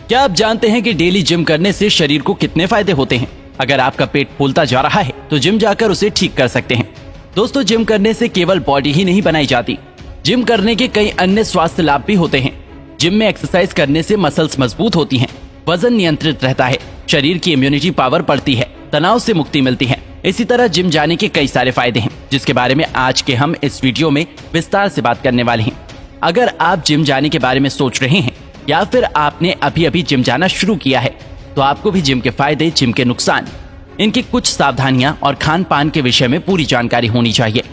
क्या आप जानते हैं कि डेली जिम करने से शरीर को कितने फायदे होते हैं? अगर आपका पेट फूलता जा रहा है तो जिम जाकर उसे ठीक कर सकते हैं। दोस्तों, जिम करने से केवल बॉडी ही नहीं बनाई जाती, जिम करने के कई अन्य स्वास्थ्य लाभ भी होते हैं। जिम में एक्सरसाइज करने से मसल्स मजबूत होती हैं, वजन नियंत्रित रहता है, शरीर की इम्यूनिटी पावर बढ़ती है, तनाव से मुक्ति मिलती है। इसी तरह जिम जाने के कई सारे फायदे हैं, जिसके बारे में आज के हम इस वीडियो में विस्तार से बात करने वाले हैं। अगर आप जिम जाने के बारे में सोच रहे हैं या फिर आपने अभी अभी जिम जाना शुरू किया है, तो आपको भी जिम के फायदे, जिम के नुकसान, इनकी कुछ सावधानियां और खान पान के विषय में पूरी जानकारी होनी चाहिए।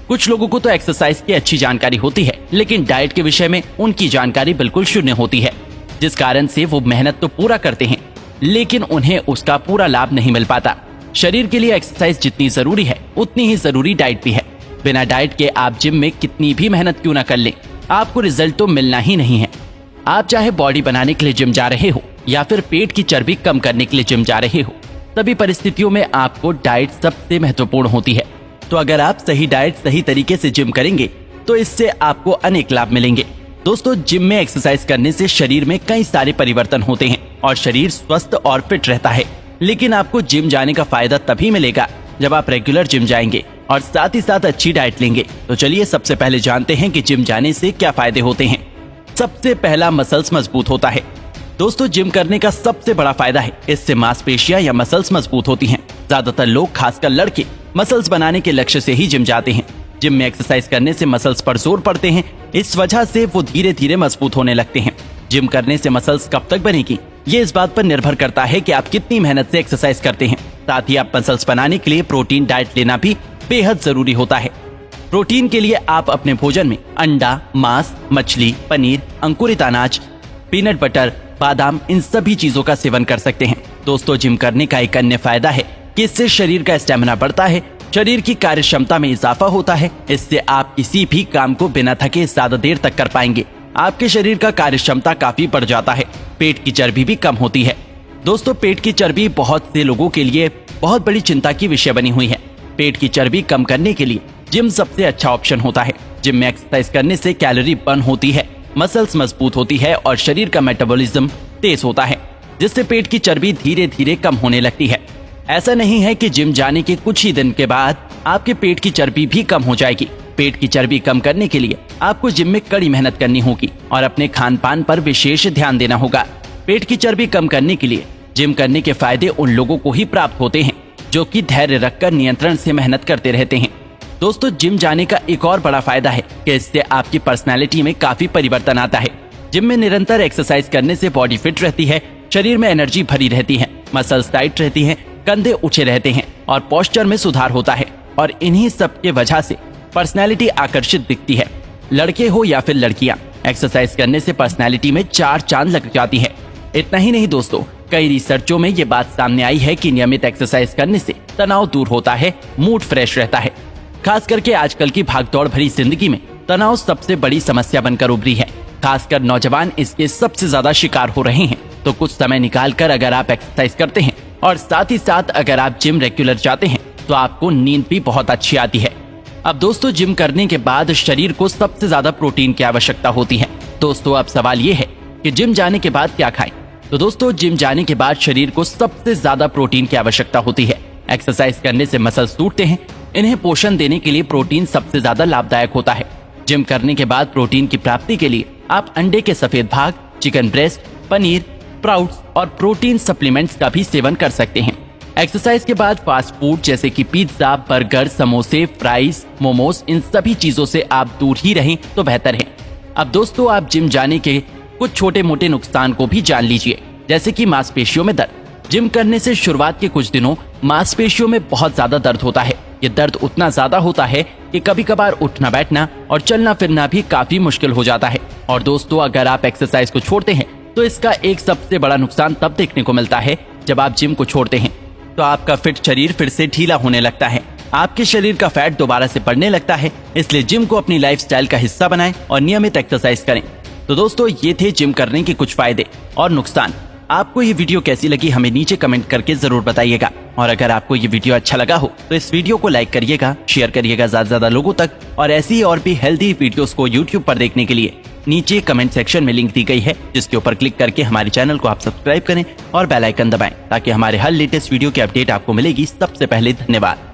कुछ लोगों को तो एक्सरसाइज की अच्छी जानकारी होती है, लेकिन डाइट के विषय में उनकी जानकारी बिल्कुल शून्य होती है, जिस कारण से वो मेहनत तो पूरा करते हैं, लेकिन उन्हें उसका पूरा लाभ नहीं मिल पाता। शरीर के लिए एक्सरसाइज जितनी जरूरी है, उतनी ही जरूरी डाइट भी है। बिना डाइट के आप जिम में कितनी भी मेहनत क्यों न कर लें, आपको रिजल्ट तो मिलना ही नहीं है। आप चाहे बॉडी बनाने के लिए जिम जा रहे हो या फिर पेट की चर्बी कम करने के लिए जिम जा रहे हो, सभी परिस्थितियों में आपको डाइट सबसे महत्वपूर्ण होती है। तो अगर आप सही डाइट, सही तरीके से जिम करेंगे तो इससे आपको अनेक लाभ मिलेंगे। दोस्तों, जिम में एक्सरसाइज करने से शरीर में कई सारे परिवर्तन होते हैं और शरीर स्वस्थ और फिट रहता है। लेकिन आपको जिम जाने का फायदा तभी मिलेगा जब आप रेगुलर जिम जाएंगे और साथ ही साथ अच्छी डाइट लेंगे। तो चलिए सबसे पहले जानते हैं कि जिम जाने से क्या फायदे होते हैं। सबसे पहला, मसल्स मजबूत होता है। दोस्तों, जिम करने का सबसे बड़ा फायदा है, इससे मांसपेशियां या मसल्स मजबूत होती हैं। ज्यादातर लोग, खासकर लड़के, मसल्स बनाने के लक्ष्य से ही जिम जाते हैं। जिम में एक्सरसाइज करने से मसल्स पर जोर पड़ते हैं, इस वजह से वो धीरे धीरे मजबूत होने लगते हैं। जिम करने से मसल्स कब तक बनेगी, ये इस बात पर निर्भर करता है कि आप कितनी मेहनत से एक्सरसाइज करते हैं। साथ ही आप मसल्स बनाने के लिए प्रोटीन डाइट लेना भी बेहद जरूरी होता है। प्रोटीन के लिए आप अपने भोजन में अंडा, मांस, मछली, पनीर, अंकुरित अनाज, पीनट बटर, बादाम, इन सभी चीजों का सेवन कर सकते हैं। दोस्तों, जिम करने का एक अन्य फायदा है कि इससे शरीर का स्टेमिना बढ़ता है, शरीर की कार्य क्षमता में इजाफा होता है। इससे आप किसी भी काम को बिना थके ज्यादा देर तक कर पाएंगे। आपके शरीर का कार्य क्षमता काफी बढ़ जाता है। पेट की चर्बी भी कम होती है। दोस्तों, पेट की चर्बी बहुत से लोगों के लिए बहुत बड़ी चिंता की विषय बनी हुई है। पेट की चर्बी कम करने के लिए जिम सबसे अच्छा ऑप्शन होता है। जिम में एक्सरसाइज करने से कैलोरी बर्न होती है, मसल्स मजबूत होती है और शरीर का मेटाबॉलिज्म तेज होता है, जिससे पेट की चर्बी धीरे धीरे कम होने लगती है। ऐसा नहीं है कि जिम जाने के कुछ ही दिन के बाद आपके पेट की चर्बी भी कम हो जाएगी। पेट की चर्बी कम करने के लिए आपको जिम में कड़ी मेहनत करनी होगी और अपने खान पान पर विशेष ध्यान देना होगा। पेट की चर्बी कम करने के लिए जिम करने के फायदे उन लोगों को ही प्राप्त होते हैं जो कि धैर्य रखकर नियंत्रण से मेहनत करते रहते हैं। दोस्तों, जिम जाने का एक और बड़ा फायदा है कि इससे आपकी पर्सनैलिटी में काफी परिवर्तन आता है। जिम में निरंतर एक्सरसाइज करने से बॉडी फिट रहती है, शरीर में एनर्जी भरी रहती है, मसल्स टाइट रहती हैं, कंधे ऊंचे रहते हैं और पोस्चर में सुधार होता है। और इन्हीं सब के वजह से पर्सनैलिटी आकर्षित दिखती है। लड़के हो या फिर लड़कियां, एक्सरसाइज करने से पर्सनैलिटी में 4 चांद लग जाती है। इतना ही नहीं दोस्तों, कई रिसर्चों में ये बात सामने आई है कि नियमित एक्सरसाइज करने से तनाव दूर होता है, मूड फ्रेश रहता है। खास करके आजकल की भागदौड़ भरी जिंदगी में तनाव सबसे बड़ी समस्या बनकर उभरी है। खासकर नौजवान इसके सबसे ज्यादा शिकार हो रहे हैं। तो कुछ समय निकालकर अगर आप एक्सरसाइज करते हैं और साथ ही साथ अगर आप जिम रेगुलर जाते हैं, तो आपको नींद भी बहुत अच्छी आती है। अब दोस्तों, जिम करने के बाद शरीर को सबसे ज्यादा प्रोटीन की आवश्यकता होती है। दोस्तों, अब सवाल ये है कि जिम जाने के बाद क्या खाएं? तो दोस्तों, जिम जाने के बाद शरीर को सबसे ज्यादा प्रोटीन की आवश्यकता होती है। एक्सरसाइज करने से मसल्स टूटते हैं, इन्हें पोषण देने के लिए प्रोटीन सबसे ज्यादा लाभदायक होता है। जिम करने के बाद प्रोटीन की प्राप्ति के लिए आप अंडे के सफेद भाग, चिकन ब्रेस्ट, पनीर, स्प्राउट्स और प्रोटीन सप्लीमेंट्स का भी सेवन कर सकते हैं। एक्सरसाइज के बाद फास्ट फूड जैसे कि पिज्जा, बर्गर, समोसे, फ्राइज, मोमोज, इन सभी चीजों से आप दूर ही रहें तो बेहतर है। अब दोस्तों, आप जिम जाने के कुछ छोटे मोटे नुकसान को भी जान लीजिए, जैसे कि मांसपेशियों में दर्द। जिम करने से शुरुआत के कुछ दिनों मांसपेशियों में बहुत ज्यादा दर्द होता है। ये दर्द उतना ज्यादा होता है कि कभी कभार उठना बैठना और चलना फिरना भी काफी मुश्किल हो जाता है। और दोस्तों, अगर आप एक्सरसाइज को छोड़ते हैं तो इसका एक सबसे बड़ा नुकसान तब देखने को मिलता है जब आप जिम को छोड़ते हैं, तो आपका फिट शरीर फिर से ढीला होने लगता है, आपके शरीर का फैट दोबारा से बढ़ने लगता है। इसलिए जिम को अपनी लाइफस्टाइल का हिस्सा बनाएं और नियमित एक्सरसाइज करें। तो दोस्तों, ये थे जिम करने के कुछ फायदे और नुकसान। आपको ये वीडियो कैसी लगी हमें नीचे कमेंट करके जरूर बताइएगा। और अगर आपको ये वीडियो अच्छा लगा हो तो इस वीडियो को लाइक करिएगा, शेयर करिएगा ज्यादा से ज्यादा लोगों तक। और ऐसी और भी हेल्दी वीडियोस को यूट्यूब पर देखने के लिए नीचे कमेंट सेक्शन में लिंक दी गई है, जिसके ऊपर क्लिक करके हमारे चैनल को आप सब्सक्राइब करें और बेल आइकन दबाएं ताकि हमारे हर लेटेस्ट वीडियो की अपडेट आपको मिलेगी सबसे पहले। धन्यवाद।